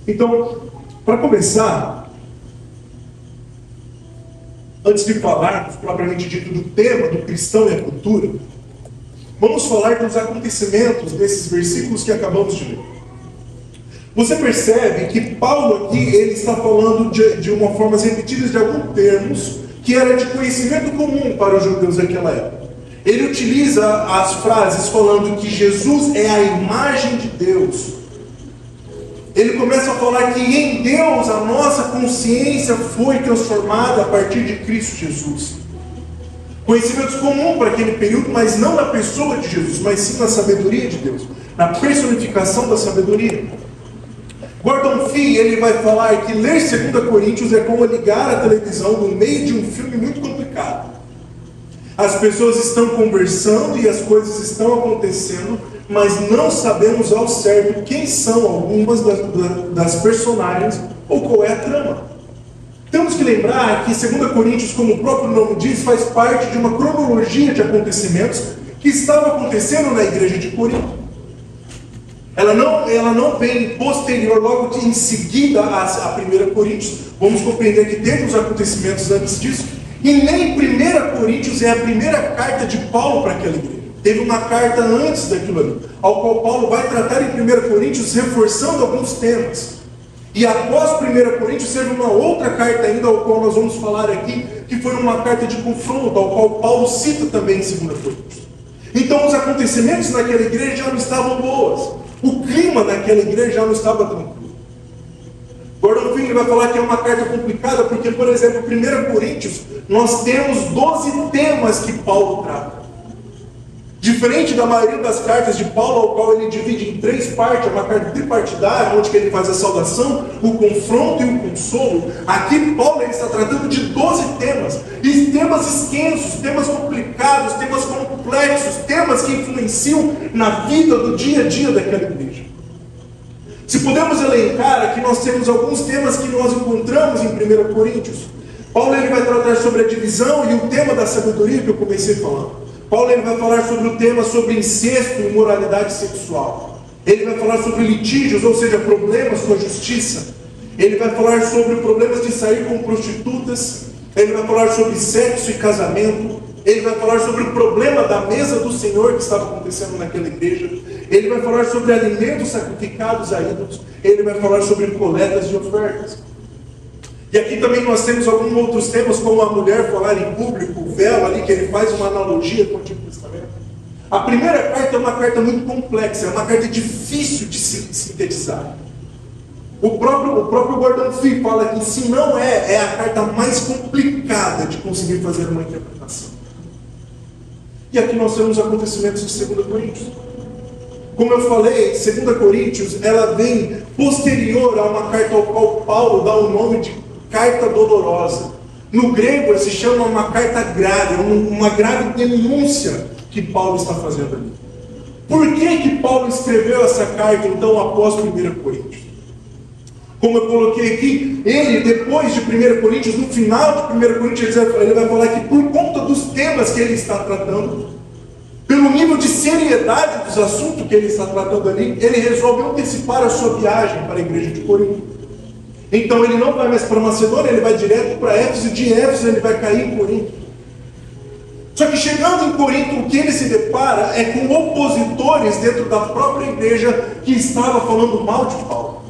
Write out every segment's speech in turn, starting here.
Então, para começar, antes de falarmos propriamente dito do tema do cristão e a cultura, vamos falar dos acontecimentos desses versículos que acabamos de ler. Você percebe que Paulo aqui ele está falando de uma forma repetida de alguns termos que era de conhecimento comum para os judeus daquela época. Ele utiliza as frases falando que Jesus é a imagem de Deus. Ele começa a falar que em Deus a nossa consciência foi transformada a partir de Cristo Jesus. Conhecimentos comuns para aquele período, mas não na pessoa de Jesus, mas sim na sabedoria de Deus, na personificação da sabedoria. Gordon Fee, ele vai falar que ler 2 Coríntios é como ligar a televisão no meio de um filme muito complicado. As pessoas estão conversando e as coisas estão acontecendo, mas não sabemos ao certo quem são algumas das personagens ou qual é a trama. Temos que lembrar que 2 Coríntios, como o próprio nome diz, faz parte de uma cronologia de acontecimentos que estava acontecendo na igreja de Corinto. Ela não vem posterior, logo em seguida a 1 Coríntios. Vamos compreender que temos acontecimentos antes disso. E nem 1 Coríntios é a primeira carta de Paulo para aquela igreja. Teve uma carta antes daquilo ali, ao qual Paulo vai tratar em 1 Coríntios, reforçando alguns temas. E após 1 Coríntios, teve uma outra carta ainda, ao qual nós vamos falar aqui, que foi uma carta de confronto, ao qual Paulo cita também em 2 Coríntios. Então os acontecimentos naquela igreja já não estavam boas. O clima daquela igreja já não estava tranquilo. Gordon Fee vai falar que é uma carta complicada, porque, por exemplo, em 1 Coríntios, nós temos 12 temas que Paulo trata. Diferente da maioria das cartas de Paulo, ao qual ele divide em 3 partes, é uma carta tripartidária, onde ele faz a saudação, o confronto e o consolo. Aqui Paulo está tratando de 12 temas, e temas extensos, temas complicados, temas complexos, temas que influenciam na vida do dia a dia daquela igreja. Se pudermos elencar, aqui nós temos alguns temas que nós encontramos em 1 Coríntios. Paulo ele vai tratar sobre a divisão e o tema da sabedoria que eu comecei falando. Paulo ele vai falar sobre o tema sobre incesto e imoralidade sexual. Ele vai falar sobre litígios, ou seja, problemas com a justiça. Ele vai falar sobre problemas de sair com prostitutas. Ele vai falar sobre sexo e casamento. Ele vai falar sobre o problema da mesa do Senhor que estava acontecendo naquela igreja. Ele vai falar sobre alimentos sacrificados a ídolos. Ele vai falar sobre coletas de ofertas. E aqui também nós temos alguns outros temas, como a mulher falar em público, o véu ali, que ele faz uma analogia com o Antigo Testamento. A primeira carta é uma carta muito complexa, é uma carta difícil de sintetizar. O próprio Gordon Fee fala que se não é a carta mais complicada de conseguir fazer uma interpretação. E aqui nós temos acontecimentos de 2 Coríntios. Como eu falei, 2 Coríntios, ela vem posterior a uma carta ao qual Paulo dá o nome de carta dolorosa. No grego, se chama uma carta grave, uma grave denúncia que Paulo está fazendo ali. Por que Paulo escreveu essa carta, então, após 1 Coríntios? Como eu coloquei aqui, ele, depois de 1 Coríntios, no final de 1 Coríntios, ele vai falar que por conta dos temas que ele está tratando, pelo nível de seriedade dos assuntos que ele está tratando ali, ele resolve antecipar a sua viagem para a igreja de Corinto. Então ele não vai mais para Macedônia, ele vai direto para Éfeso, e de Éfeso ele vai cair em Corinto. Só que chegando em Corinto, o que ele se depara é com opositores dentro da própria igreja que estava falando mal de Paulo.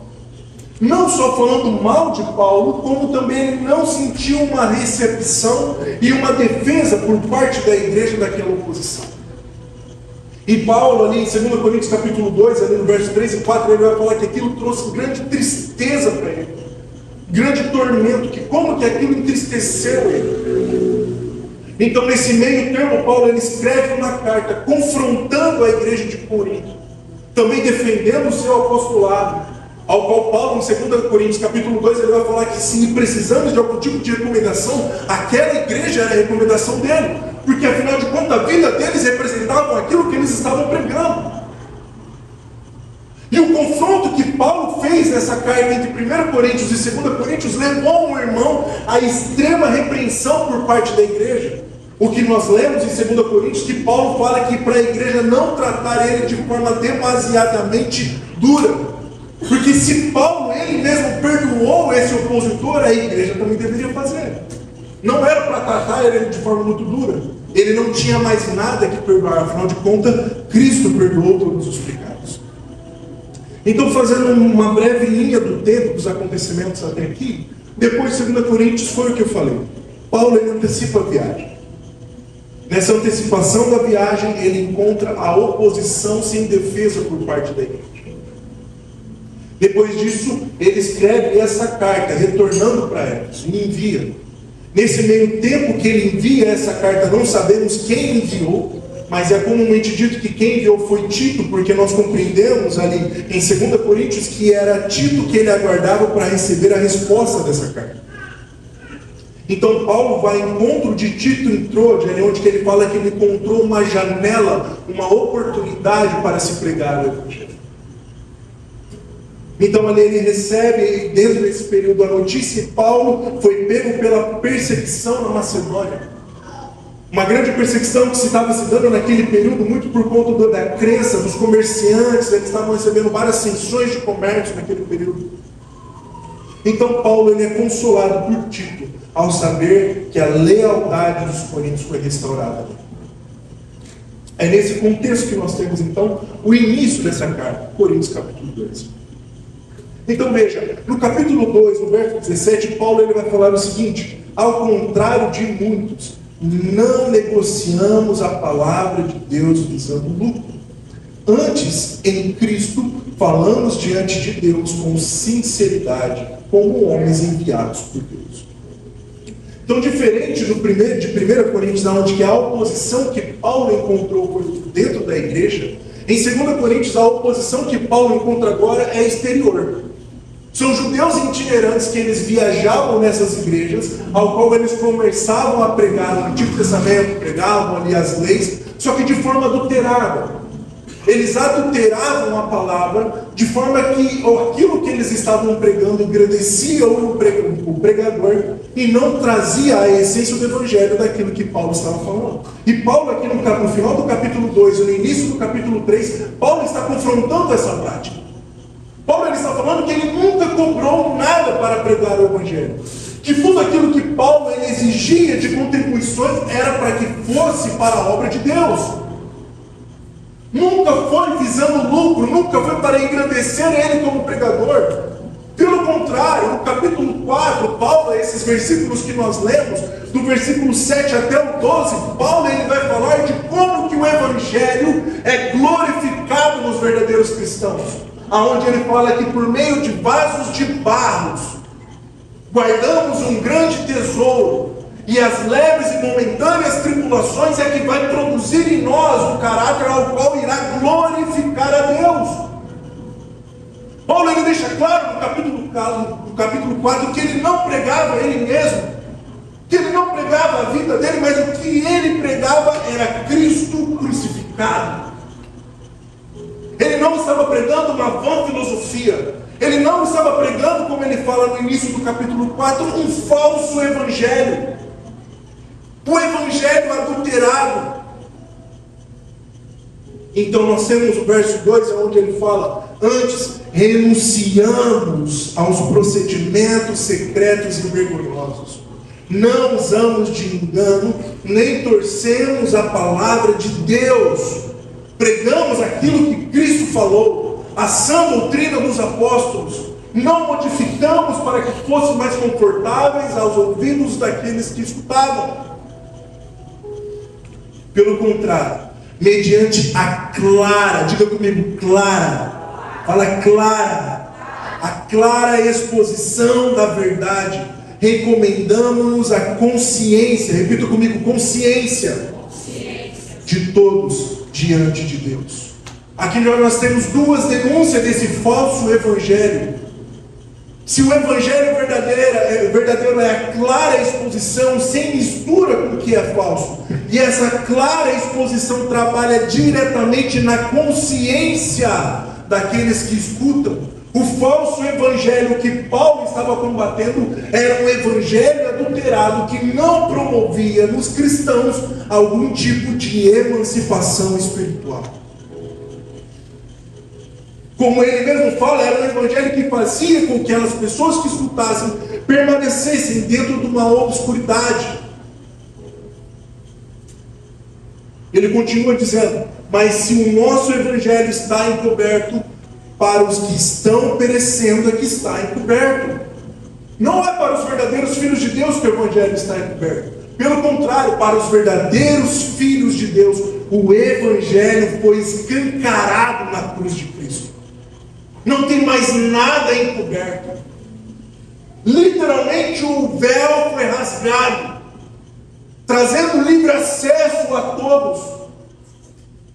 Não só falando mal de Paulo, como também ele não sentiu uma recepção e uma defesa por parte da igreja daquela oposição. E Paulo, ali em 2 Coríntios capítulo 2, ali no verso 3 e 4, ele vai falar que aquilo trouxe grande tristeza para ele. Grande tormento, que como que aquilo entristeceu ele. Então, nesse meio termo, Paulo ele escreve uma carta confrontando a igreja de Corinto, também defendendo o seu apostolado, ao qual Paulo, em 2 Coríntios capítulo 2, ele vai falar que se precisamos de algum tipo de recomendação, aquela igreja era a recomendação dele, porque afinal de contas a vida deles representava aquilo que eles estavam pregando. E o confronto que Paulo fez nessa carta entre 1 Coríntios e 2 Coríntios levou um irmão à extrema repreensão por parte da igreja. O que nós lemos em 2 Coríntios, que Paulo fala que para a igreja não tratar ele de forma demasiadamente dura. Porque se Paulo, ele mesmo perdoou esse opositor, a igreja também deveria fazer. Não era para tratar ele de forma muito dura. Ele não tinha mais nada que perdoar. Afinal de contas, Cristo perdoou todos os pecados. Então, fazendo uma breve linha do tempo dos acontecimentos até aqui, depois de 2 Coríntios foi o que eu falei. Paulo, ele antecipa a viagem. Nessa antecipação da viagem, ele encontra a oposição sem defesa por parte da igreja. Depois disso, ele escreve essa carta, retornando para Éfeso, e envia. Nesse meio tempo que ele envia essa carta, não sabemos quem enviou, mas é comumente dito que quem enviou foi Tito, porque nós compreendemos ali em 2 Coríntios que era Tito que ele aguardava para receber a resposta dessa carta. Então Paulo vai ao encontro de Tito em Troade, ali onde ele fala que ele encontrou uma janela, uma oportunidade para se pregar o Evangelho. Então ali ele recebe, dentro desse período, a notícia que Paulo foi pego pela perseguição na Macedônia. Uma grande perseguição que se estava se dando naquele período, muito por conta da crença dos comerciantes, eles estavam recebendo várias sanções de comércio naquele período. Então Paulo, ele é consolado por Tito, ao saber que a lealdade dos coríntios foi restaurada. É nesse contexto que nós temos então o início dessa carta, Coríntios capítulo 2. Então veja, no capítulo 2, no verso 17, Paulo ele vai falar o seguinte: ao contrário de muitos, não negociamos a palavra de Deus visando lucro. Antes, em Cristo, falamos diante de Deus com sinceridade, como homens enviados por Deus. Então, diferente de 1 Coríntios, onde que a oposição que Paulo encontrou foi dentro da igreja, em 2 Coríntios, a oposição que Paulo encontra agora é exterior. São judeus itinerantes que eles viajavam nessas igrejas, ao qual eles começavam a pregar o Antigo Testamento, pregavam ali as leis, só que de forma adulterada. Eles adulteravam a palavra de forma que aquilo que eles estavam pregando engrandecia o pregador e não trazia a essência do evangelho daquilo que Paulo estava falando. E Paulo aqui no final do capítulo 2 e no início do capítulo 3, Paulo está confrontando essa prática. Paulo ele está falando que ele nunca cobrou nada para pregar o evangelho. Que tudo aquilo que Paulo ele exigia de contribuições era para que fosse para a obra de Deus. Nunca foi visando lucro, nunca foi para engrandecer ele como pregador. Pelo contrário, no capítulo 4, Paulo, esses versículos que nós lemos, do versículo 7 até o 12, Paulo ele vai falar de como que o evangelho é glorificado nos verdadeiros cristãos. Aonde ele fala que por meio de vasos de barros guardamos um grande tesouro, e as leves e momentâneas tribulações é que vai produzir em nós o caráter ao qual irá glorificar a Deus. Paulo ele deixa claro no capítulo 4 que ele não pregava ele mesmo, que ele não pregava a vida dele, mas o que ele pregava era Cristo crucificado. Ele não estava pregando uma vã filosofia. Ele não estava pregando, como ele fala no início do capítulo 4, um falso evangelho. O evangelho adulterado. Então nós temos o verso 2, onde ele fala: antes renunciamos aos procedimentos secretos e vergonhosos. Não usamos de engano, nem torcemos a palavra de Deus. Pregamos aquilo que Cristo falou, a sã doutrina dos apóstolos. Não modificamos para que fossem mais confortáveis aos ouvidos daqueles que escutavam. Pelo contrário, mediante a clara, diga comigo, clara, fala clara, a clara exposição da verdade, recomendamos-nos a consciência, repita comigo, consciência de todos diante de Deus. Aqui nós temos duas denúncias desse falso evangelho. Se o evangelho verdadeiro é a clara exposição, sem mistura com o que é falso, e essa clara exposição trabalha diretamente na consciência daqueles que escutam, o falso evangelho que Paulo estava combatendo era um evangelho adulterado que não promovia nos cristãos algum tipo de emancipação espiritual. Como ele mesmo fala, era um evangelho que fazia com que as pessoas que escutassem permanecessem dentro de uma obscuridade. Ele continua dizendo: mas se o nosso evangelho está encoberto, para os que estão perecendo é que está encoberto. Não é para os verdadeiros filhos de Deus que o evangelho está encoberto. Pelo contrário, para os verdadeiros filhos de Deus, o evangelho foi escancarado na cruz de Cristo. Não tem mais nada encoberto. Literalmente o véu foi rasgado, trazendo livre acesso a todos.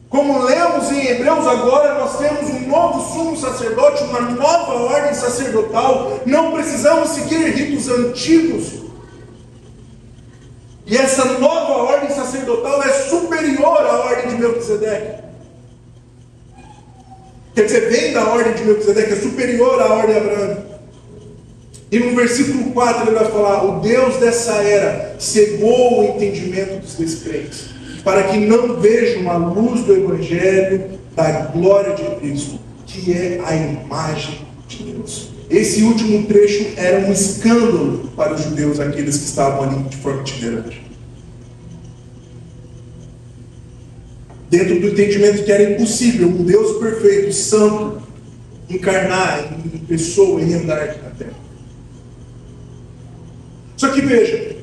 Como lemos em Hebreus agora, nós temos um novo sumo sacerdote, uma nova ordem sacerdotal. Não precisamos seguir ritos antigos. E essa nova ordem sacerdotal é superior à ordem de Melquisedeque. Quer dizer, vem da ordem de Melquisedeque, é superior à ordem abraâmica. E no versículo 4 ele vai falar: o Deus dessa era cegou o entendimento dos descrentes, para que não vejam a luz do Evangelho da glória de Cristo, que é a imagem de Deus. Esse último trecho era um escândalo para os judeus, aqueles que estavam ali de forma itinerante. Dentro do entendimento que era impossível um Deus perfeito, santo, encarnar em pessoa e andar aqui na terra. Só que veja,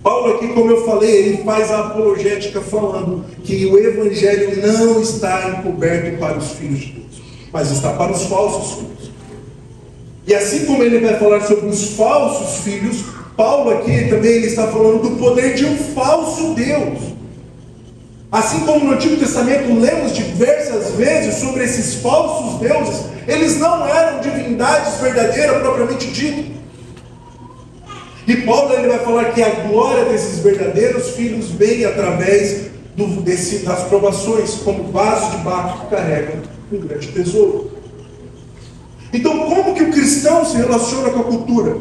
Paulo aqui, como eu falei, ele faz a apologética falando que o evangelho não está encoberto para os filhos de Deus, mas está para os falsos filhos. E assim como ele vai falar sobre os falsos filhos, Paulo aqui também ele está falando do poder de um falso Deus. Assim como no Antigo Testamento lemos diversas vezes sobre esses falsos deuses, eles não eram divindades verdadeiras propriamente dito. E Paulo ele vai falar que a glória desses verdadeiros filhos vem através das provações, como vaso de barro que carrega um grande tesouro. Então, como que o cristão se relaciona com a cultura?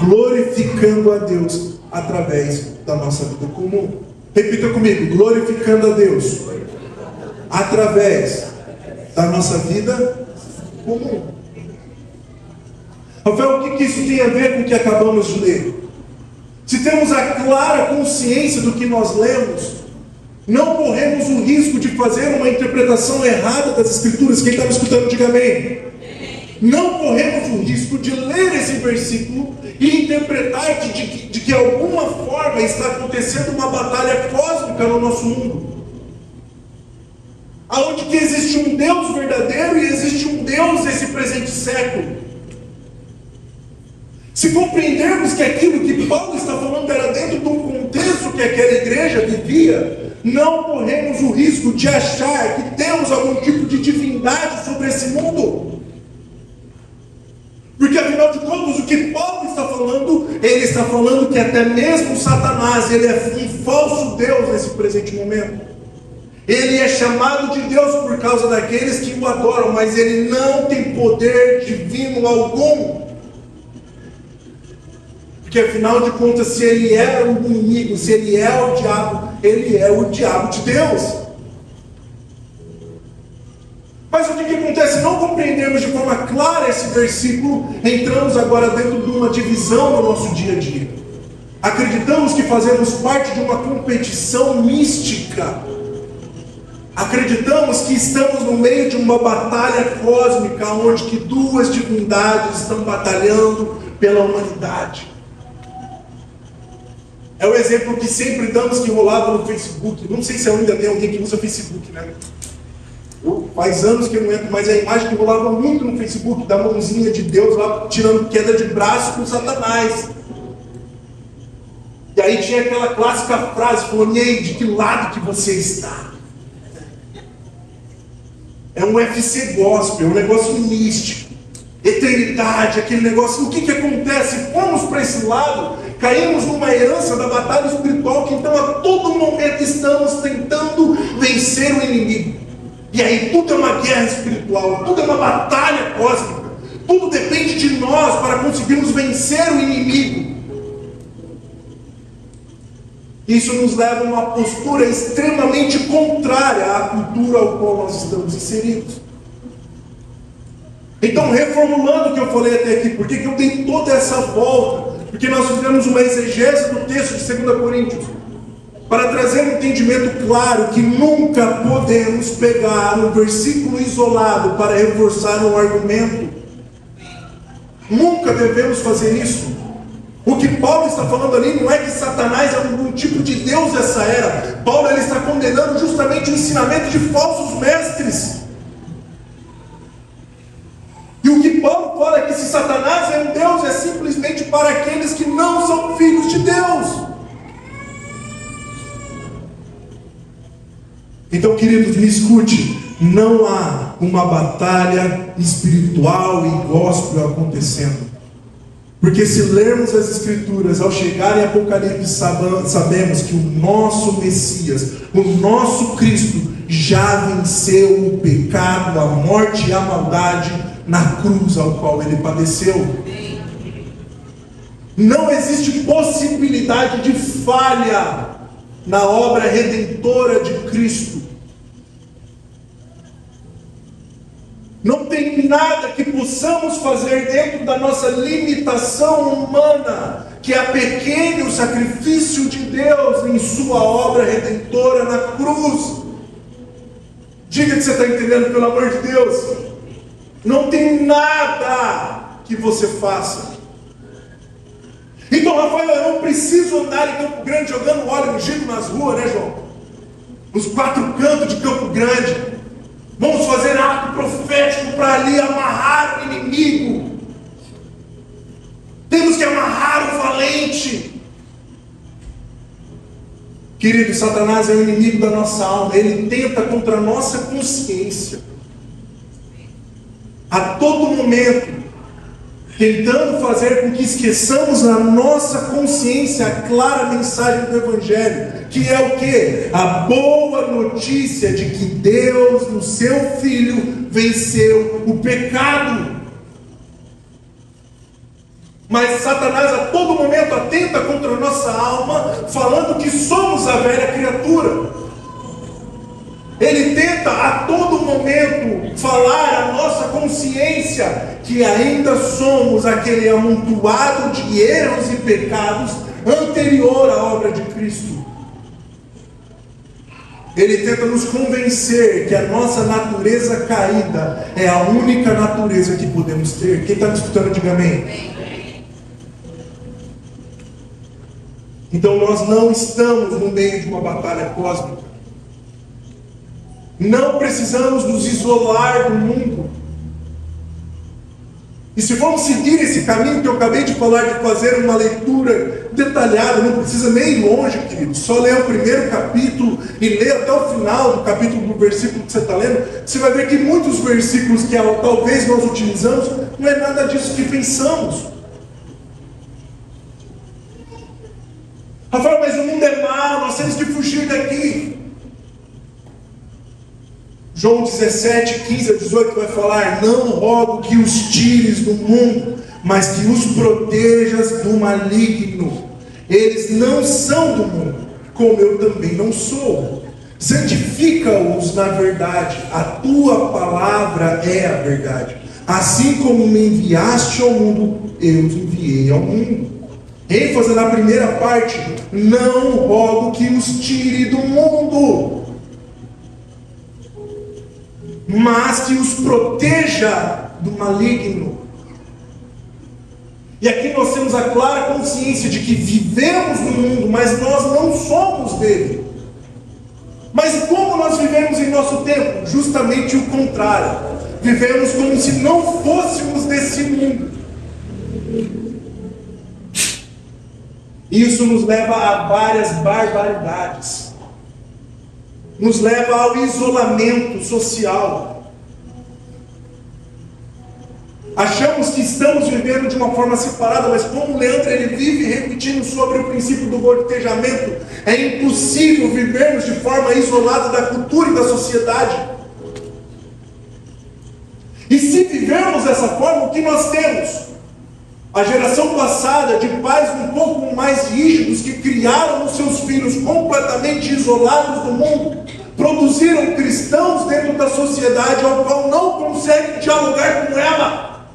Glorificando a Deus através da nossa vida comum. Repita comigo: glorificando a Deus através da nossa vida comum. Rafael, o que isso tem a ver com o que acabamos de ler? Se temos a clara consciência do que nós lemos, não corremos o risco de fazer uma interpretação errada das Escrituras. Quem está me escutando, diga amém. Não corremos o risco de ler esse versículo e interpretar de que alguma forma está acontecendo uma batalha cósmica no nosso mundo, aonde que existe um Deus verdadeiro e existe um Deus desse presente século. Se compreendermos que aquilo que Paulo está falando era dentro de um contexto que aquela igreja vivia, não corremos o risco de achar que temos algum tipo de divindade sobre esse mundo. Porque afinal de contas, o que Paulo está falando, ele está falando que até mesmo Satanás, ele é um falso Deus nesse presente momento. Ele é chamado de Deus por causa daqueles que o adoram, mas ele não tem poder divino algum. Porque afinal de contas, se ele é o inimigo, se ele é o diabo, ele é o diabo de Deus. Mas o que acontece? Não compreendemos de forma clara esse versículo, entramos agora dentro de uma divisão no nosso dia a dia. Acreditamos que fazemos parte de uma competição mística. Acreditamos que estamos no meio de uma batalha cósmica, onde que duas divindades estão batalhando pela humanidade. É o exemplo que sempre damos que rolava no Facebook. Não sei se ainda tem alguém que usa Facebook, né? Faz anos que eu não entro, mas é a imagem que rolava muito no Facebook, da mãozinha de Deus lá, tirando queda de braço com Satanás. E aí tinha aquela clássica frase, falando: e aí, de que lado que você está? É um UFC gospel, é um negócio místico. Eternidade, aquele negócio. O que acontece? Fomos para esse lado, caímos numa herança da batalha espiritual, que então a todo momento estamos tentando vencer o inimigo. E aí tudo é uma guerra espiritual, tudo é uma batalha cósmica, tudo depende de nós para conseguirmos vencer o inimigo. Isso nos leva a uma postura extremamente contrária à cultura ao qual nós estamos inseridos. Então, reformulando o que eu falei até aqui, por que eu dei toda essa volta? Porque nós fizemos uma exegese do texto de 2 Coríntios, para trazer um entendimento claro que nunca podemos pegar um versículo isolado para reforçar um argumento. Nunca devemos fazer isso. O que Paulo está falando ali não é que Satanás é um tipo de Deus dessa era. Paulo ele está condenando justamente o ensinamento de falsos mestres. E o que Paulo fala é que se Satanás é um Deus, é simplesmente para aqueles que não são filhos de Deus. Então, queridos, me escute. Não há uma batalha espiritual e gospel acontecendo. Porque se lermos as Escrituras, ao chegar em Apocalipse, sabemos que o nosso Messias, o nosso Cristo, já venceu o pecado, a morte e a maldade na cruz ao qual ele padeceu. Não existe possibilidade de falha na obra redentora de Cristo. Não tem nada que possamos fazer dentro da nossa limitação humana que apequene o sacrifício de Deus em sua obra redentora na cruz. Diga que você está entendendo, pelo amor de Deus. Não tem nada que você faça. Então, Rafael, eu não preciso andar em Campo Grande jogando óleo ungido nas ruas, né, João? Nos 4 cantos de Campo Grande. Vamos fazer ato profético para ali amarrar o inimigo. Temos que amarrar o valente. Querido, Satanás é o inimigo da nossa alma. Ele tenta contra a nossa consciência. A todo momento. Tentando fazer com que esqueçamos na nossa consciência a clara mensagem do Evangelho. Que é o quê? A boa notícia de que Deus, no seu Filho, venceu o pecado. Mas Satanás a todo momento atenta contra a nossa alma, falando que somos a velha criatura. Ele tenta a todo momento falar à nossa consciência que ainda somos aquele amontoado de erros e pecados anterior à obra de Cristo. Ele tenta nos convencer que a nossa natureza caída é a única natureza que podemos ter. Quem está me escutando, diga amém. Então nós não estamos no meio de uma batalha cósmica. Não precisamos nos isolar do mundo. E se vamos seguir esse caminho que eu acabei de falar, de fazer uma leitura detalhada, não precisa nem ir longe, querido. Só ler o primeiro capítulo e ler até o final do capítulo, do versículo que você está lendo. Você vai ver que muitos versículos que talvez nós utilizamos, não é nada disso que pensamos. Rafael, mas o mundo é mau, nós temos que fugir daqui. João 17, 15 a 18 vai falar: não rogo que os tires do mundo, mas que os protejas do maligno. Eles não são do mundo, como eu também não sou. Santifica-os na verdade, a tua palavra é a verdade. Assim como me enviaste ao mundo, eu os enviei ao mundo. ênfase na primeira parte: não rogo que os tire do mundo, mas que os proteja do maligno. E aqui nós temos a clara consciência de que vivemos no mundo, mas nós não somos dele. Mas como nós vivemos em nosso tempo? Justamente o contrário. Vivemos como se não fôssemos desse mundo. Isso nos leva a várias barbaridades. Nos leva ao isolamento social. Achamos que estamos vivendo de uma forma separada, mas como Leandro ele vive repetindo sobre o princípio do voltejamento, é impossível vivermos de forma isolada da cultura e da sociedade. E se vivermos dessa forma, o que nós temos? A geração passada, de pais um pouco mais rígidos, que criaram os seus filhos completamente isolados do mundo, produziram cristãos dentro da sociedade ao qual não conseguem dialogar com ela.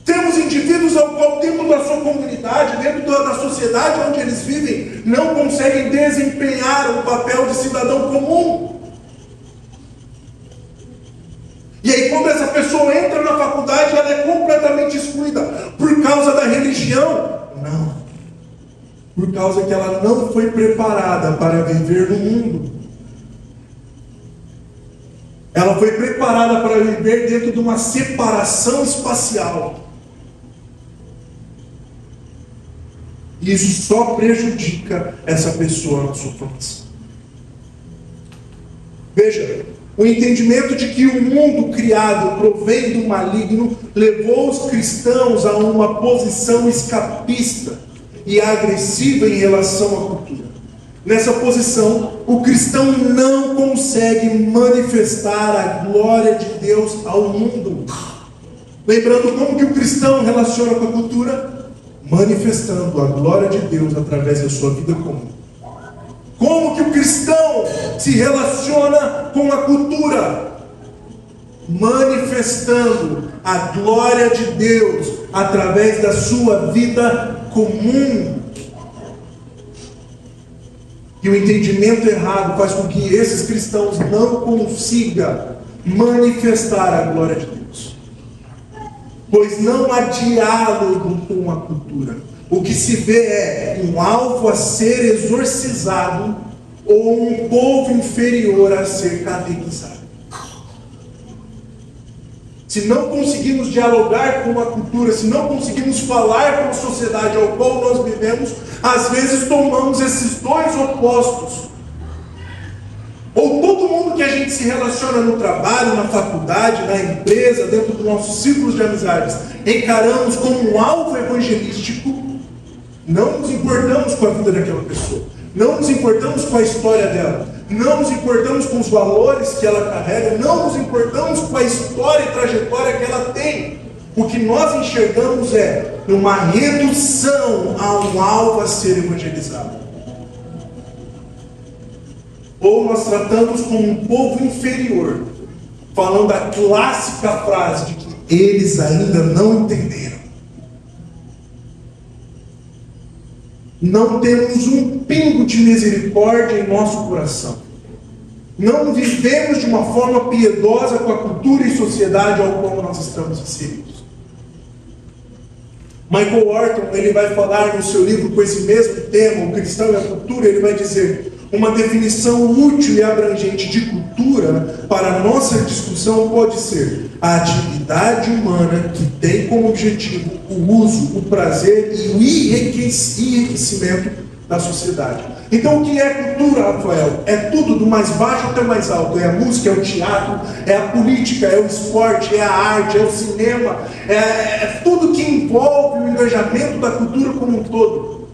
Temos indivíduos ao qual, dentro da sua comunidade, dentro da sociedade onde eles vivem, não conseguem desempenhar o papel de cidadão comum. E aí, quando essa pessoa entra na faculdade, ela é completamente excluída. Por causa da religião? Não. Por causa que ela não foi preparada para viver no mundo. Ela foi preparada para viver dentro de uma separação espacial. E isso só prejudica essa pessoa na sua formação. Veja, o entendimento de que o mundo criado provém do maligno levou os cristãos a uma posição escapista e agressiva em relação à cultura. Nessa posição, o cristão não consegue manifestar a glória de Deus ao mundo. Lembrando como que o cristão relaciona com a cultura? Manifestando a glória de Deus através da sua vida comum. Como que o cristão se relaciona com a cultura? Manifestando a glória de Deus através da sua vida comum. E o entendimento errado faz com que esses cristãos não consigam manifestar a glória de Deus. Pois não há diálogo com a cultura. O que se vê é um alvo a ser exorcizado ou um povo inferior a ser catequizado. Se não conseguimos dialogar com a cultura, se não conseguimos falar com a sociedade ao qual nós vivemos, às vezes tomamos esses dois opostos. Ou todo mundo que a gente se relaciona no trabalho, na faculdade, na empresa, dentro dos nossos círculos de amizades, encaramos como um alvo evangelístico. Não nos importamos com a vida daquela pessoa, não nos importamos com a história dela, não nos importamos com os valores que ela carrega, não nos importamos com a história e trajetória que ela tem. O que nós enxergamos é uma redução a um alvo a ser evangelizado. Ou nós tratamos como um povo inferior, falando a clássica frase de que eles ainda não entenderam. Não temos um pingo de misericórdia em nosso coração. Não vivemos de uma forma piedosa com a cultura e sociedade ao qual nós estamos inseridos. Michael Horton, ele vai falar no seu livro com esse mesmo tema, o cristão e a cultura, ele vai dizer: uma definição útil e abrangente de cultura para a nossa discussão pode ser a atividade humana que tem como objetivo o uso, o prazer e o enriquecimento da sociedade. Então o que é cultura, Rafael? É tudo do mais baixo até o mais alto. É a música, é o teatro, é a política, é o esporte, é a arte, é o cinema, é tudo que envolve o engajamento da cultura como um todo.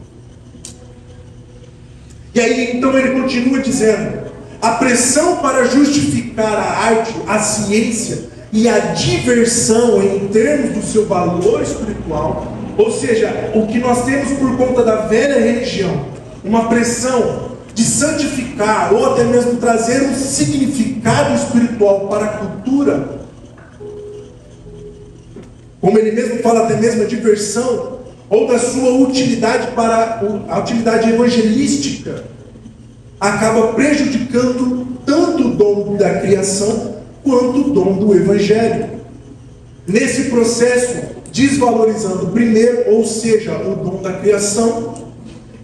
E aí então ele continua dizendo: a pressão para justificar a arte, a ciência e a diversão em termos do seu valor espiritual, ou seja, o que nós temos por conta da velha religião, uma pressão de santificar ou até mesmo trazer um significado espiritual para a cultura, como ele mesmo fala, até mesmo a diversão, ou da sua utilidade para a utilidade evangelística, acaba prejudicando tanto o dom da criação quanto o dom do evangelho. Nesse processo, desvalorizando o primeiro, ou seja, o dom da criação,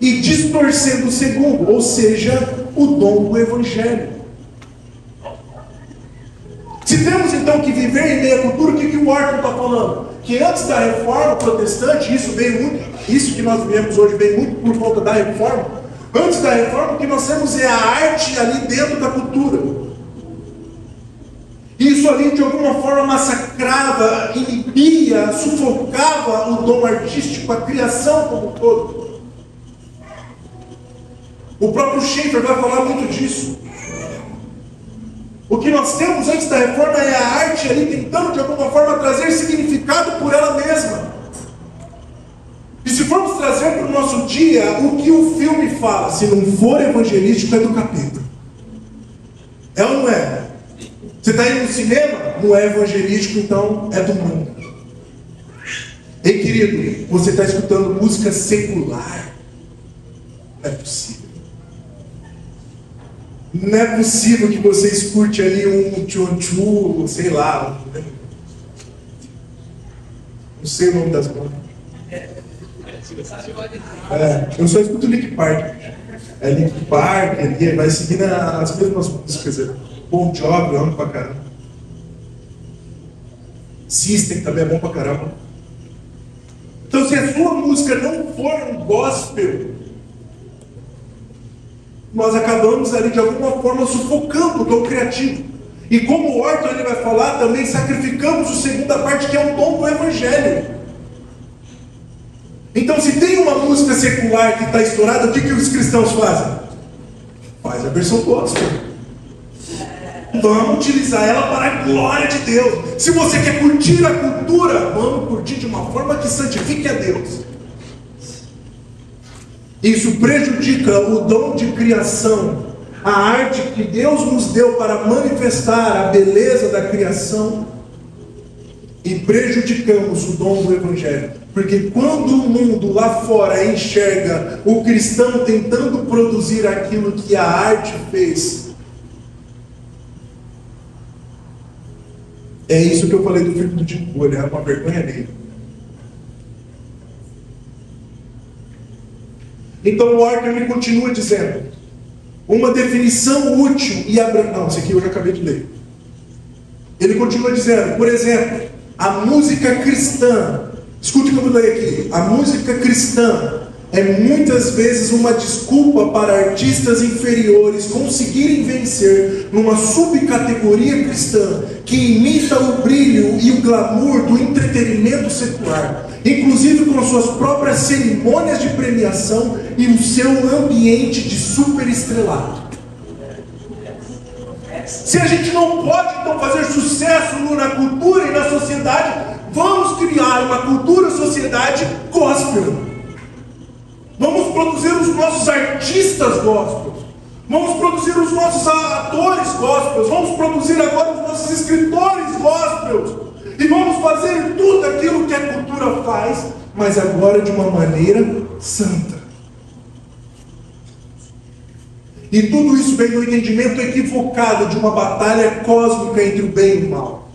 e distorcendo o segundo, ou seja, o dom do evangelho. Se temos então que viver em meio à cultura, o que o Horton está falando? Que antes da reforma protestante, isso que nós vivemos hoje veio muito por conta da reforma. Antes da reforma, o que nós temos é a arte ali dentro da cultura. Isso ali de alguma forma massacrava, inibia, sufocava o dom artístico, a criação como um todo. O próprio Schaeffer vai falar muito disso. O que nós temos antes da reforma é a arte ali tentando de alguma forma trazer significado por ela mesma. nosso dia, o que o filme fala, se não for evangelístico, é do capeta. É ou não é? Você está indo no cinema? Não é evangelístico, então é do mundo. Ei, querido, você está escutando música secular? Não é possível. Não é possível que você escute ali um tchon-tchu, sei lá. Não sei o nome das bandas. Eu só escuto Linkin Park. É Linkin Park, ele vai seguindo as mesmas músicas. Bon Jovi, eu amo pra caramba. System também é bom pra caramba. Então, se a sua música não for um gospel, nós acabamos ali de alguma forma sufocando o dom criativo. E como o Orton ele vai falar, também sacrificamos a segunda parte, que é o dom do evangelho. Então, se tem uma música secular que está estourada, o que os cristãos fazem? Faz a versão gospel. Vamos utilizar ela para a glória de Deus. Se você quer curtir a cultura, vamos curtir de uma forma que santifique a Deus. Isso prejudica o dom de criação, a arte que Deus nos deu para manifestar a beleza da criação, e prejudicamos o dom do evangelho. Porque quando o mundo lá fora enxerga o cristão tentando produzir aquilo que a arte fez, é isso que eu falei do filho do Tico, ele é uma vergonha dele. Então o Orton ele continua dizendo, uma definição útil e abrangente. Não, isso aqui eu já acabei de ler. Ele continua dizendo, por exemplo, a música cristã. Escute o que eu vou ler aqui. A música cristã é muitas vezes uma desculpa para artistas inferiores conseguirem vencer numa subcategoria cristã que imita o brilho e o glamour do entretenimento secular, inclusive com suas próprias cerimônias de premiação e o seu ambiente de superestrelato. Se a gente não pode então fazer sucesso na cultura e na sociedade, vamos criar uma cultura e sociedade gospel. Vamos produzir os nossos artistas gospels. Vamos produzir os nossos atores gospels. Vamos produzir agora os nossos escritores gospels. E vamos fazer tudo aquilo que a cultura faz, mas agora de uma maneira santa. E tudo isso vem do entendimento equivocado de uma batalha cósmica entre o bem e o mal.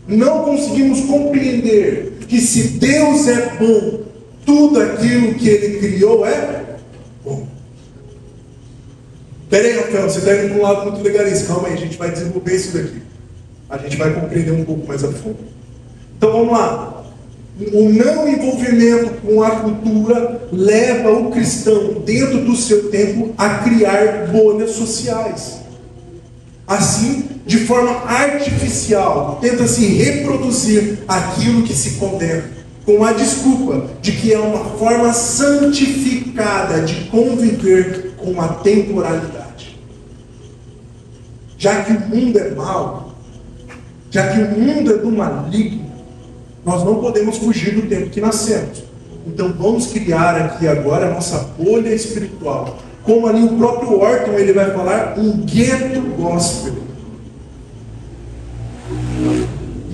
Não conseguimos compreender que se Deus é bom, tudo aquilo que Ele criou é bom. Pera aí, Rafael, você está indo para um lado muito legalista. Calma aí, a gente vai desenvolver isso daqui. A gente vai compreender um pouco mais a fundo. Então vamos lá. O não envolvimento com a cultura leva o cristão, dentro do seu tempo, a criar bolhas sociais. Assim, de forma artificial, tenta se reproduzir aquilo que se condena, com a desculpa de que é uma forma santificada de conviver com a temporalidade. Já que o mundo é mau, já que o mundo é do maligno, nós não podemos fugir do tempo que nascemos. Então vamos criar aqui agora a nossa bolha espiritual. Como ali o próprio Orton ele vai falar, um gueto gospel.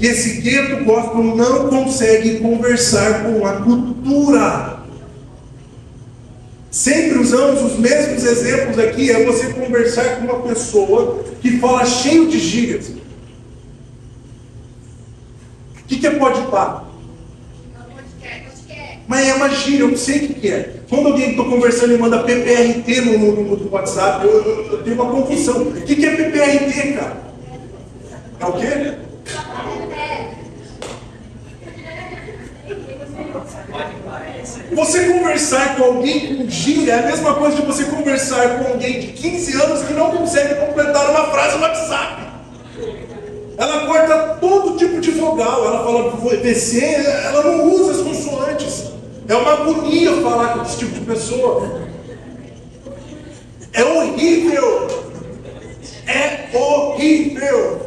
E esse gueto gospel não consegue conversar com a cultura. Sempre usamos os mesmos exemplos aqui. É você conversar com uma pessoa que fala cheio de gírias. O que é pode pá? Mas é uma gíria, eu não sei o que é. Quando alguém está conversando e manda PPRT no WhatsApp, eu tenho uma confusão. O que é PPRT, cara? É o quê? Você conversar com alguém com gíria é a mesma coisa de você conversar com alguém de 15 anos que não consegue completar uma frase no WhatsApp. Ela corta todo tipo de vogal, ela fala VC, ela não usa as consoantes. É uma agonia falar com esse tipo de pessoa. É horrível. É horrível.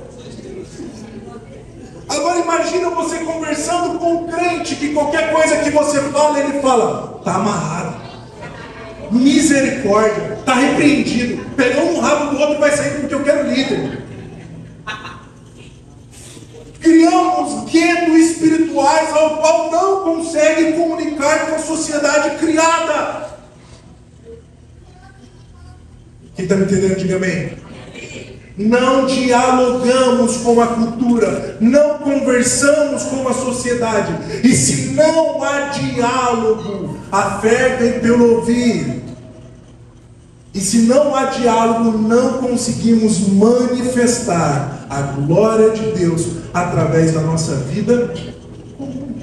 Agora imagina você conversando com um crente que qualquer coisa que você fala, ele fala, tá amarrado. Misericórdia. Está repreendido. Pegou um rabo do outro e vai sair porque eu quero líder. Criamos guetos espirituais ao qual não consegue comunicar com a sociedade criada. Quem está me entendendo, diga amém. Não dialogamos com a cultura, não conversamos com a sociedade. E se não há diálogo, a fé vem pelo ouvir. E se não há diálogo, não conseguimos manifestar a glória de Deus através da nossa vida comum.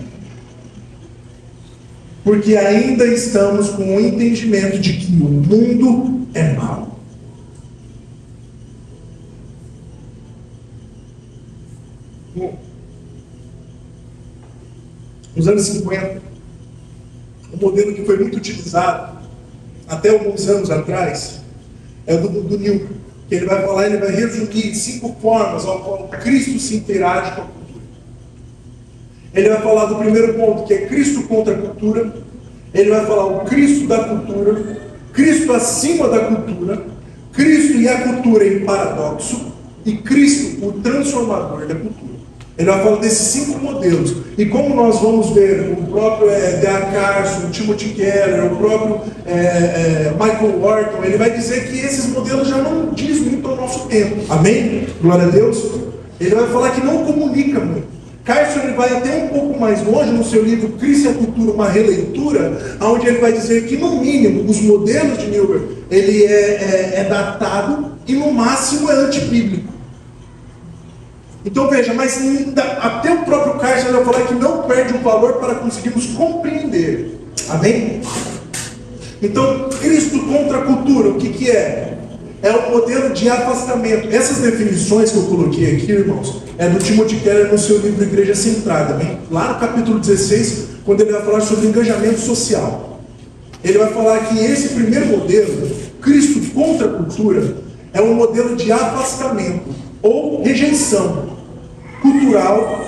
Porque ainda estamos com o entendimento de que o mundo é mau. Nos anos 50, um modelo que foi muito utilizado até alguns anos atrás é o do Newton, que ele vai falar, ele vai resumir 5 formas ao qual Cristo se interage com a cultura. Ele vai falar do primeiro ponto, que é Cristo contra a cultura. Ele vai falar o Cristo da cultura, Cristo acima da cultura, Cristo e a cultura em paradoxo, e Cristo, o transformador da cultura. Ele vai falar desses 5 modelos. E como nós vamos ver, o próprio D.A. Carson, o Timothy Keller, o próprio Michael Horton, ele vai dizer que esses modelos já não dizem muito ao nosso tempo. Amém? Glória a Deus. Ele vai falar que não comunica muito. Carson ele vai até um pouco mais longe no seu livro Cristo e a Cultura, uma releitura, onde ele vai dizer que no mínimo os modelos de Newberg ele é datado e no máximo é antibíblico. Então veja, mas até o próprio Carson vai falar que não perde o valor para conseguirmos compreender. Amém? Então, Cristo contra a cultura, o que é? É um modelo de afastamento. Essas definições que eu coloquei aqui, irmãos, é do Timothy Keller no seu livro Igreja Centrada. Amém? Lá no capítulo 16, quando ele vai falar sobre engajamento social. Ele vai falar que esse primeiro modelo, Cristo contra a cultura, é um modelo de afastamento ou rejeição cultural,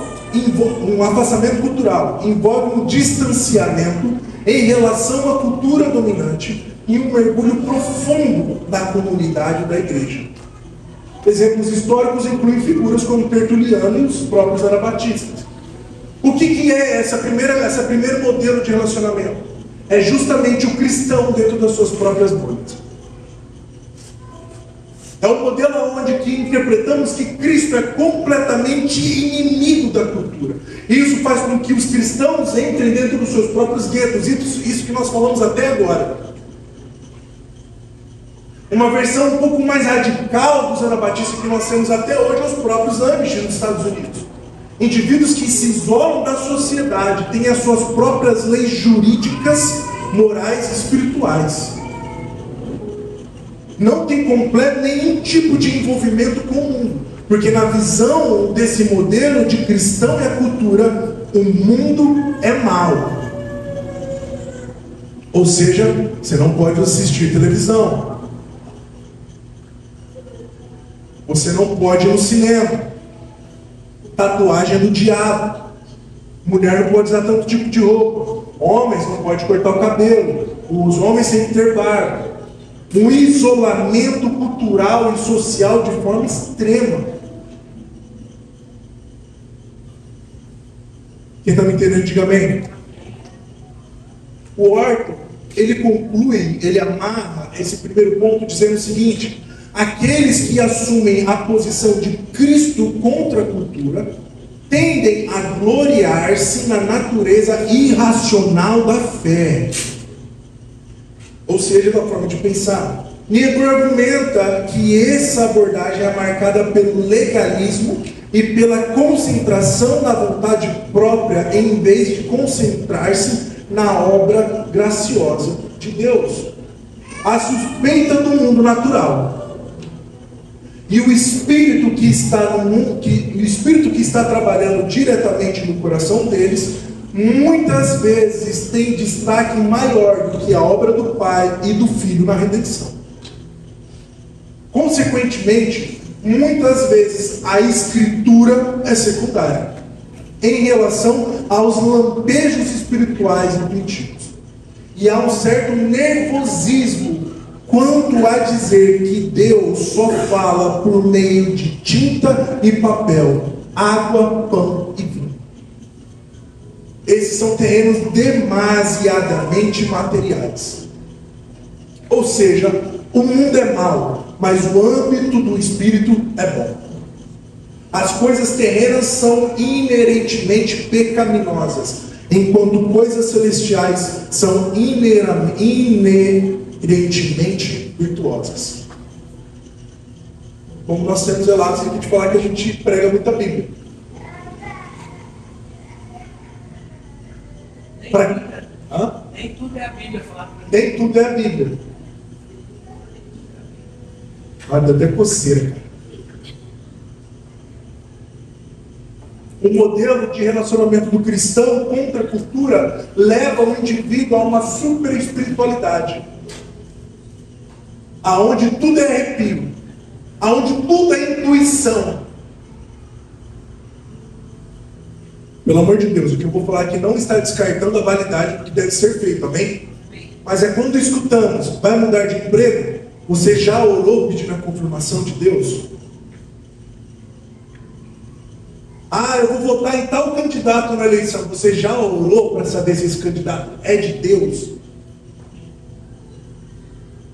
um afastamento cultural, envolve um distanciamento em relação à cultura dominante e um mergulho profundo na comunidade da igreja. Exemplos históricos incluem figuras como Tertuliano e os próprios anabatistas. O que é esse primeiro modelo de relacionamento? É justamente o cristão dentro das suas próprias bolhas. É um modelo onde que interpretamos que Cristo é completamente inimigo da cultura. Isso faz com que os cristãos entrem dentro dos seus próprios guetos. Isso que nós falamos até agora. Uma versão um pouco mais radical dos anabatistas que nós temos até hoje, os próprios Amish nos Estados Unidos. Indivíduos que se isolam da sociedade, têm as suas próprias leis jurídicas, morais e espirituais. Não tem completo nenhum tipo de envolvimento com o mundo. Porque na visão desse modelo de cristão e a cultura, o mundo é mau. Ou seja, você não pode assistir televisão. Você não pode ir no cinema. Tatuagem é do diabo. Mulher não pode usar tanto tipo de roupa. Homens não podem cortar o cabelo. Os homens têm que ter barba. Um isolamento cultural e social de forma extrema. Quem está me entendendo, diga amém. O Horton, ele conclui, ele amarra esse primeiro ponto dizendo o seguinte: aqueles que assumem a posição de Cristo contra a cultura tendem a gloriar-se na natureza irracional da fé. Ou seja, da forma de pensar. Niebuhr argumenta que essa abordagem é marcada pelo legalismo e pela concentração na vontade própria, em vez de concentrar-se na obra graciosa de Deus. A suspeita do mundo natural. E o espírito que está no mundo, o espírito que está trabalhando diretamente no coração deles, muitas vezes tem destaque maior do que a obra do Pai e do Filho na redenção. Consequentemente, muitas vezes a Escritura é secundária em relação aos lampejos espirituais intuitivos. E há um certo nervosismo quanto a dizer que Deus só fala por meio de tinta e papel, água, pão e vinho. Esses são terrenos demasiadamente materiais. Ou seja, o mundo é mau, mas o âmbito do Espírito é bom. As coisas terrenas são inerentemente pecaminosas, enquanto coisas celestiais são inerentemente virtuosas. Como nós temos relatos aqui de falar que a gente prega muita Bíblia. Nem tudo é a Bíblia falar. Nem tudo é a Bíblia. Dá até coceira, cara. O modelo de relacionamento do cristão contra a cultura leva o indivíduo a uma super espiritualidade, aonde tudo é arrepio, aonde tudo é intuição. Pelo amor de Deus, o que eu vou falar aqui não está descartando a validade do que deve ser feito, amém? Mas é quando escutamos, vai mudar de emprego? Você já orou pedindo a confirmação de Deus? Ah, eu vou votar em tal candidato na eleição. Você já orou para saber se esse candidato é de Deus?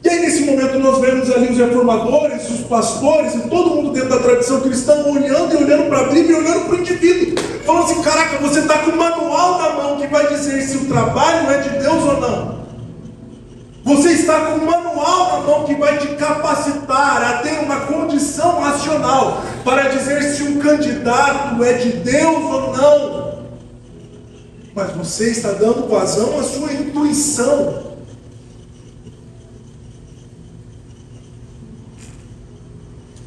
E aí nesse momento nós vemos ali os reformadores, os pastores e todo mundo dentro da tradição cristã olhando e olhando para a Bíblia e olhando para o indivíduo. Falando assim, caraca, você está com um manual na mão que vai dizer se o trabalho é de Deus ou não. Você está com um manual na mão que vai te capacitar a ter uma condição racional para dizer se um candidato é de Deus ou não. Mas você está dando vazão à sua intuição.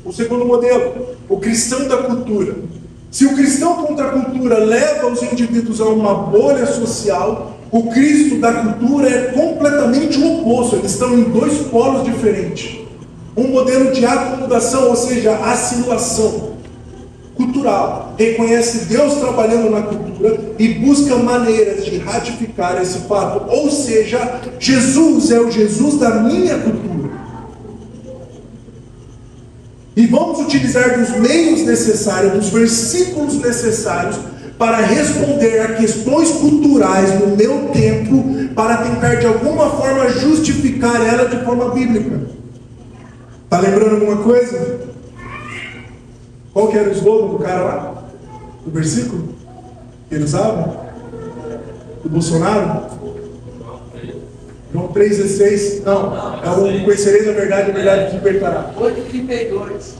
O segundo modelo, o cristão da cultura. Se o cristão contra a cultura leva os indivíduos a uma bolha social, o Cristo da cultura é completamente o oposto. Eles estão em dois polos diferentes. Um modelo de acomodação, ou seja, assimilação cultural. Reconhece Deus trabalhando na cultura e busca maneiras de ratificar esse fato. Ou seja, Jesus é o Jesus da minha cultura. E vamos utilizar dos meios necessários, dos versículos necessários, para responder a questões culturais no meu tempo, para tentar de alguma forma justificar ela de forma bíblica. Está lembrando alguma coisa? Qual que era o slogan do cara lá? Do versículo? Que ele usava? Do Bolsonaro? João 3,16? Não, é o conhecereis a verdade te libertará. 8,32.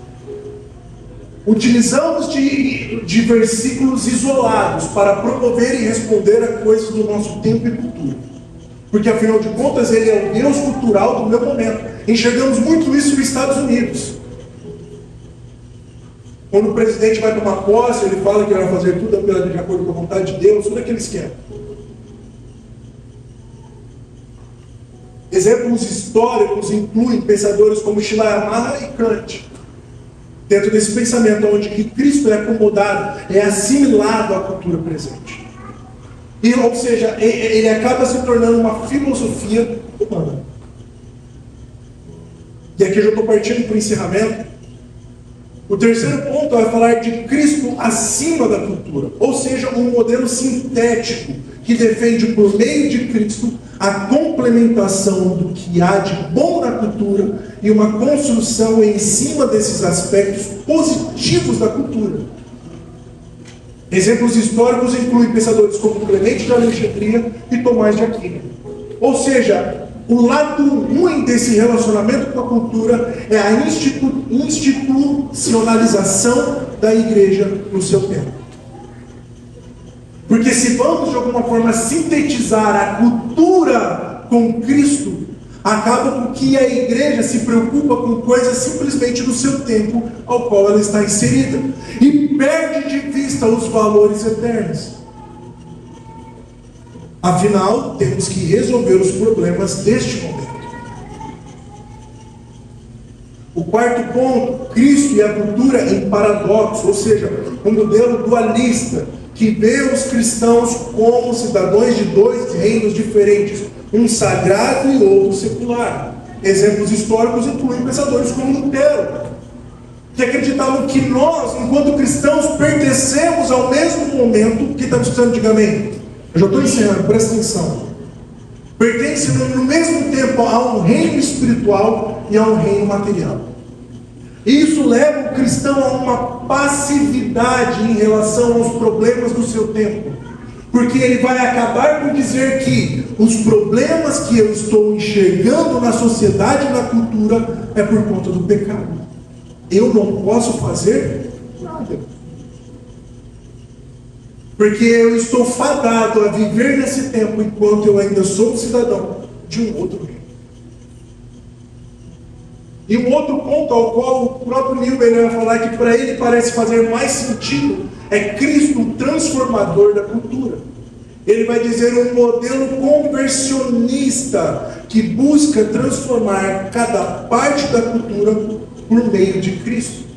Utilizamos de versículos isolados para promover e responder a coisas do nosso tempo e cultura. Porque afinal de contas ele é o Deus cultural do meu momento. Enxergamos muito isso nos Estados Unidos. Quando o presidente vai tomar posse, ele fala que vai fazer tudo de acordo com a vontade de Deus, tudo aquele esquema. Exemplos históricos incluem pensadores como Schleiermacher e Kant. Dentro desse pensamento onde que Cristo é acomodado, é assimilado à cultura presente. E, ou seja, ele acaba se tornando uma filosofia humana. E aqui eu já estou partindo para o encerramento. O terceiro ponto é falar de Cristo acima da cultura. Ou seja, um modelo sintético que defende por meio de Cristo a complementação do que há de bom na cultura e uma construção em cima desses aspectos positivos da cultura. Exemplos históricos incluem pensadores como Clemente de Alexandria e Tomás de Aquino. Ou seja, o lado ruim desse relacionamento com a cultura é a institucionalização da igreja no seu tempo. Porque se vamos de alguma forma sintetizar a cultura com Cristo, acaba com que a igreja se preocupa com coisas simplesmente do seu tempo ao qual ela está inserida e perde de vista os valores eternos. Afinal, temos que resolver os problemas deste momento. O quarto ponto, Cristo e a cultura em paradoxo, ou seja, um modelo dualista que vê os cristãos como cidadãos de dois reinos diferentes, um sagrado e outro secular. Exemplos históricos incluem pensadores como Lutero, que acreditavam que nós, enquanto cristãos, pertencemos ao mesmo momento. Que está escutando, diga amém. Eu já estou encerrando, presta atenção. Pertence no mesmo tempo a um reino espiritual e a um reino material. Isso leva o cristão a uma passividade em relação aos problemas do seu tempo. Porque ele vai acabar por dizer que os problemas que eu estou enxergando na sociedade e na cultura é por conta do pecado. Eu não posso fazer nada. Porque eu estou fadado a viver nesse tempo enquanto eu ainda sou um cidadão de um outro reino. E um outro ponto ao qual o próprio Newman vai falar que para ele parece fazer mais sentido é Cristo, o transformador da cultura. Ele vai dizer um modelo conversionista que busca transformar cada parte da cultura por meio de Cristo.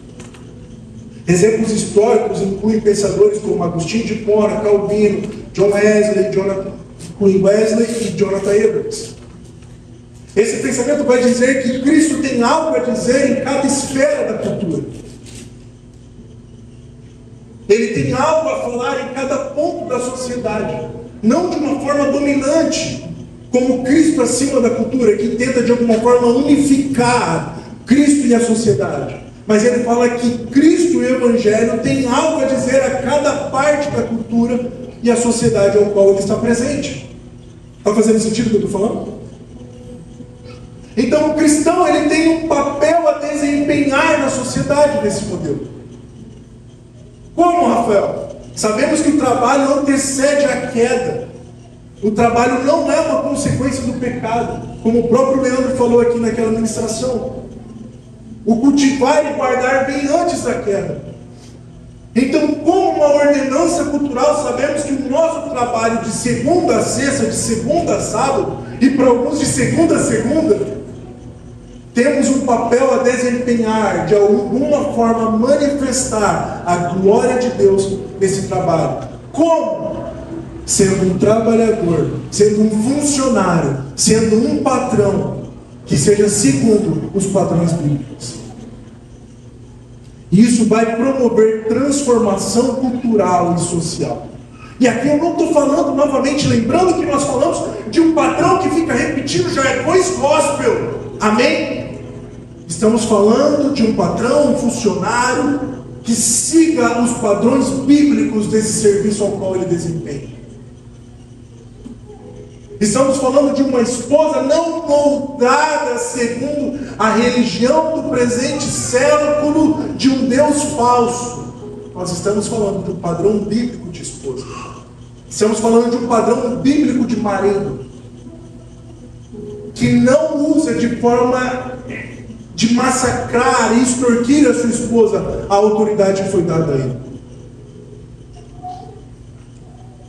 Exemplos históricos incluem pensadores como Agostinho de Hipona, Calvino, John Wesley e Jonathan Edwards. Esse pensamento vai dizer que Cristo tem algo a dizer em cada esfera da cultura. Ele tem algo a falar em cada ponto da sociedade. Não de uma forma dominante, como Cristo acima da cultura, que tenta de alguma forma unificar Cristo e a sociedade. Mas ele fala que Cristo e o Evangelho têm algo a dizer a cada parte da cultura e a sociedade ao qual ele está presente. Está fazendo sentido o que eu estou falando? Então o cristão ele tem um papel a desempenhar na sociedade desse modelo. Como, Rafael? Sabemos que o trabalho antecede a queda. O trabalho não é uma consequência do pecado, como o próprio Leandro falou aqui naquela ministração. O cultivar e guardar vem antes da queda. Então, como uma ordenança cultural, sabemos que o nosso trabalho de segunda a sexta, de segunda a sábado, e para alguns de segunda a segunda, temos um papel a desempenhar, de alguma forma manifestar a glória de Deus nesse trabalho. Como? Sendo um trabalhador, sendo um funcionário, sendo um patrão, que seja segundo os padrões bíblicos. Isso vai promover transformação cultural e social. E aqui eu não estou falando, novamente, lembrando que nós falamos de um patrão que fica repetindo jargões gospel. Amém? Estamos falando de um patrão, um funcionário, que siga os padrões bíblicos desse serviço ao qual ele desempenha. Estamos falando de uma esposa não moldada segundo a religião do presente século de um Deus falso. Nós estamos falando de um padrão bíblico de esposa. Estamos falando de um padrão bíblico de marido, que não usa de forma de massacrar e extorquir a sua esposa a autoridade que foi dada a ele.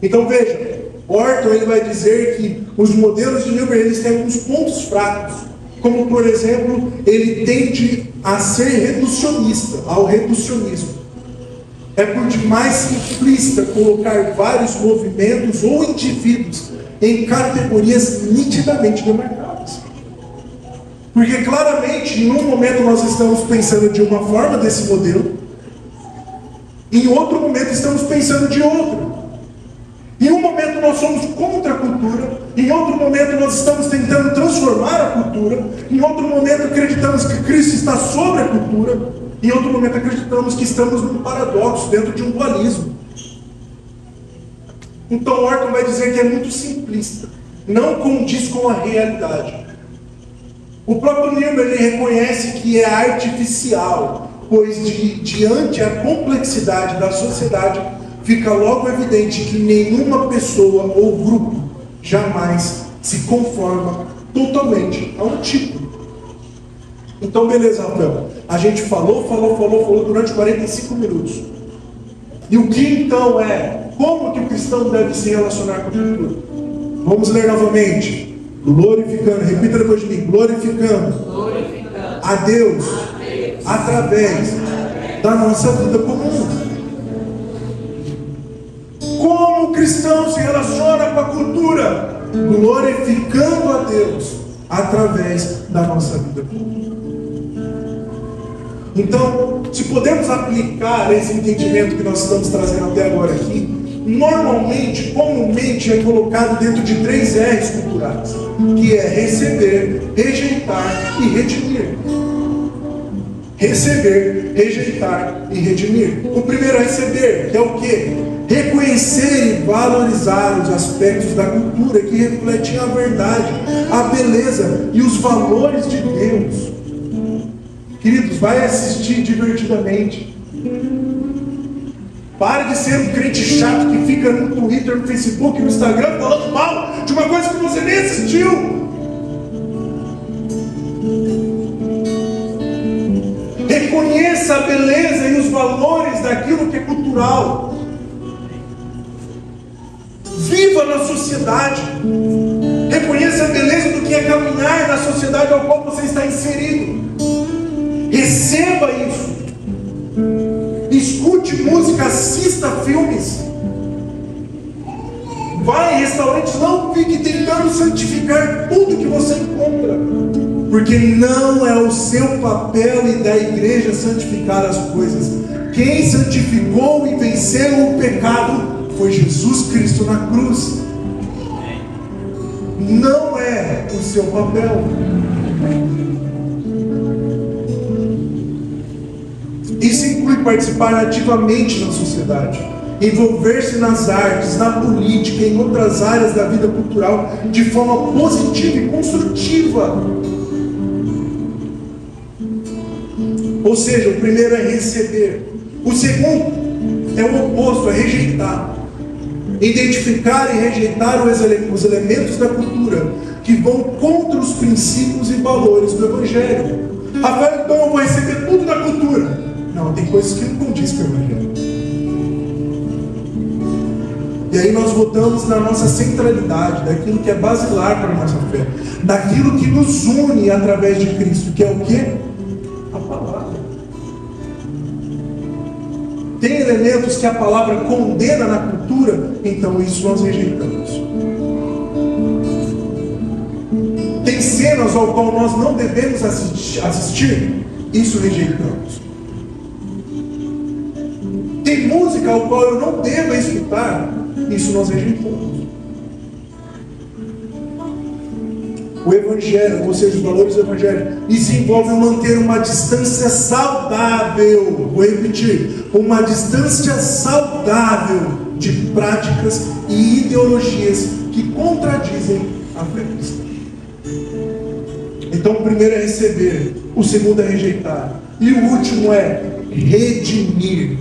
Então veja, Orton ele vai dizer que os modelos de Newman eles têm alguns pontos fracos, como por exemplo, ele tende a ser reducionista, ao reducionismo. É por demais simplista colocar vários movimentos ou indivíduos em categorias nitidamente demarcadas. Porque claramente, em um momento nós estamos pensando de uma forma desse modelo, em outro momento estamos pensando de outro. Em um momento nós somos contra a cultura, em outro momento nós estamos tentando transformar a cultura, em outro momento acreditamos que Cristo está sobre a cultura, em outro momento acreditamos que estamos num paradoxo, dentro de um dualismo. Então Orton vai dizer que é muito simplista, não condiz com a realidade. O próprio Newman ele reconhece que é artificial, pois diante a complexidade da sociedade, fica logo evidente que nenhuma pessoa ou grupo jamais se conforma totalmente a um tipo. Então beleza, Rafael, a gente falou durante 45 minutos. E o que então é, como que o cristão deve se relacionar com a cultura? Vamos ler novamente. Glorificando, repita depois de mim, glorificando a Deus através da nossa vida comum. Como o cristão se relaciona com a cultura? glorificando a Deus através da nossa vida. Então, se podemos aplicar esse entendimento que nós estamos trazendo até agora aqui, normalmente, comumente é colocado dentro de 3 R's culturais, que é receber, rejeitar e redimir. Receber, rejeitar e redimir. O primeiro é receber, que é o quê? Reconhecer e valorizar os aspectos da cultura que refletem a verdade, a beleza e os valores de Deus. Queridos, vai assistir divertidamente. Pare de ser um crente chato que fica no Twitter, no Facebook, no Instagram falando mal de uma coisa que você nem assistiu. Reconheça a beleza e os valores daquilo que é cultural. Viva na sociedade. Reconheça a beleza do que é caminhar na sociedade ao qual você está inserido. Receba isso. Escute música, assista filmes. Vai em restaurantes, não fique tentando santificar tudo que você encontra. Porque não é o seu papel e da igreja santificar as coisas. Quem santificou e venceu o pecado foi Jesus Cristo na cruz. Não é o seu papel. Isso inclui participar ativamente na sociedade, envolver-se nas artes, na política e em outras áreas da vida cultural de forma positiva e construtiva. Ou seja, o primeiro é receber. O segundo é o oposto, é rejeitar. Identificar e rejeitar os elementos da cultura que vão contra os princípios e valores do Evangelho. Rafael, então eu vou receber tudo da cultura. Não, tem coisas que não condiz com o Evangelho. E aí nós voltamos na nossa centralidade, daquilo que é basilar para a nossa fé, daquilo que nos une através de Cristo, que é o quê? A palavra. Tem elementos que a palavra condena na cultura, então isso nós rejeitamos. Tem cenas ao qual nós não devemos assistir, isso rejeitamos. Tem música ao qual eu não devo escutar, isso nós rejeitamos. O Evangelho, ou seja, os valores do Evangelho, isso envolve manter uma distância saudável. Vou repetir, uma distância saudável de práticas e ideologias que contradizem a fé cristã. Então o primeiro é receber, o segundo é rejeitar, e o último é redimir,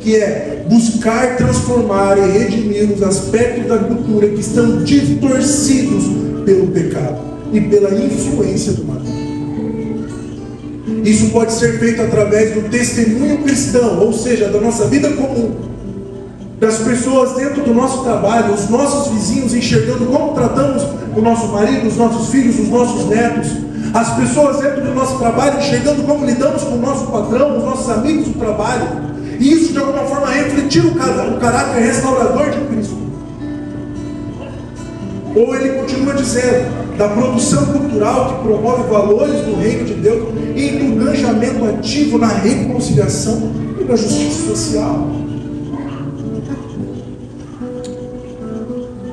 que é buscar transformar e redimir os aspectos da cultura que estão distorcidos pelo pecado e pela influência do maligno. Isso pode ser feito através do testemunho cristão, ou seja, da nossa vida comum, das pessoas dentro do nosso trabalho, os nossos vizinhos enxergando como tratamos o nosso marido, os nossos filhos, os nossos netos, as pessoas dentro do nosso trabalho enxergando como lidamos com o nosso patrão, os nossos amigos do trabalho. E isso de alguma forma refletir o caráter restaurador de Cristo. Ou ele continua dizendo, da produção cultural que promove valores do reino de Deus e do engajamento ativo na reconciliação e na justiça social.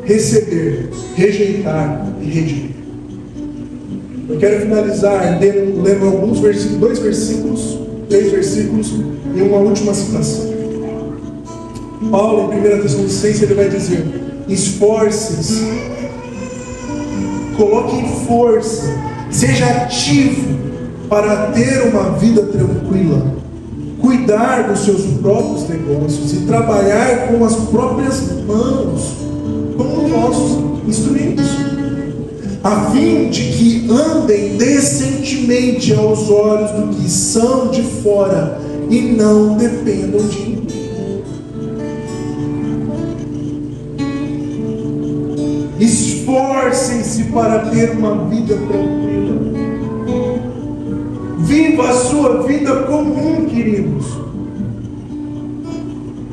Receber, rejeitar e redimir. Eu quero finalizar lendo alguns versículos, 2 versículos, 3 versículos e uma última citação. Paulo, em 1 Tessalonicenses, ele vai dizer: esforce-se, coloque em força, seja ativo para ter uma vida tranquila, cuidar dos seus próprios negócios e trabalhar com as próprias mãos, como nossos instrumentos, a fim de que andem decentemente aos olhos do que são de fora e não dependam de ninguém. Esforcem-se para ter uma vida tranquila. Viva a sua vida comum, queridos.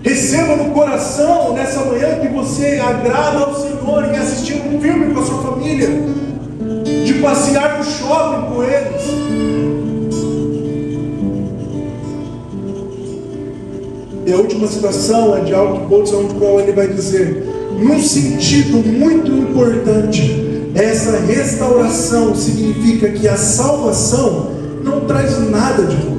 Receba Receba no coração, nessa manhã, que você agrada ao Senhor em assistir um filme com a sua família, de passear no shopping com eles. E a última citação é de Alton Boltz, onde ele vai dizer: num sentido muito importante, essa restauração significa que a salvação não traz nada de novo.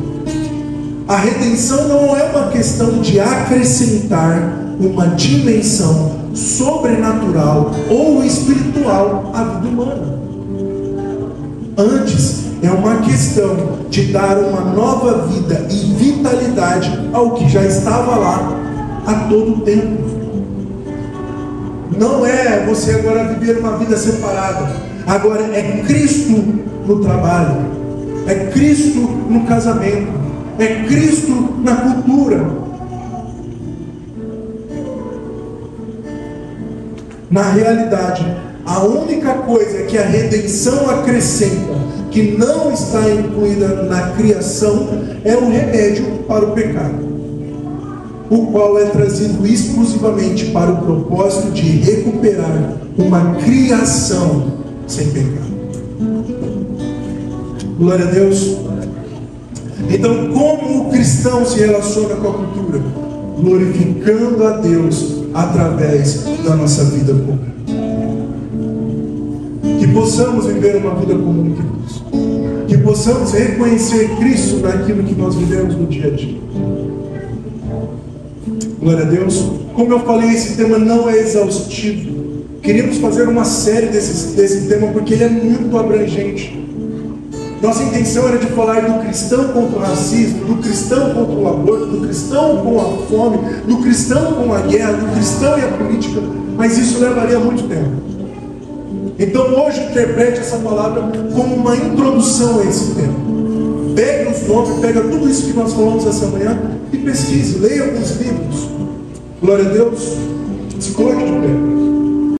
A redenção não é uma questão de acrescentar uma dimensão sobrenatural ou espiritual à vida humana. Antes, é uma questão de dar uma nova vida e vitalidade ao que já estava lá a todo tempo. Não é você agora viver uma vida separada. Agora é Cristo no trabalho, é Cristo no casamento, é Cristo na cultura. Na realidade, a única coisa que a redenção acrescenta, que não está incluída na criação, é o remédio para o pecado, o qual é trazido exclusivamente para o propósito de recuperar uma criação sem pecado. Glória a Deus. Então, como o cristão se relaciona com a cultura? Glorificando a Deus através da nossa vida comum. Que possamos viver uma vida comum, queridos. Que possamos reconhecer Cristo naquilo que nós vivemos no dia a dia. Glória a Deus. Como eu falei, esse tema não é exaustivo. Queríamos fazer uma série desse tema porque ele é muito abrangente. Nossa intenção era de falar do cristão contra o racismo, do cristão contra o aborto, do cristão com a fome, do cristão com a guerra, do cristão e a política, mas isso levaria muito tempo. Então hoje interprete essa palavra como uma introdução a esse tema. Pegue os nomes, pega tudo isso que nós falamos essa manhã e pesquise, leia alguns livros. Glória a Deus. Se coloque de pé.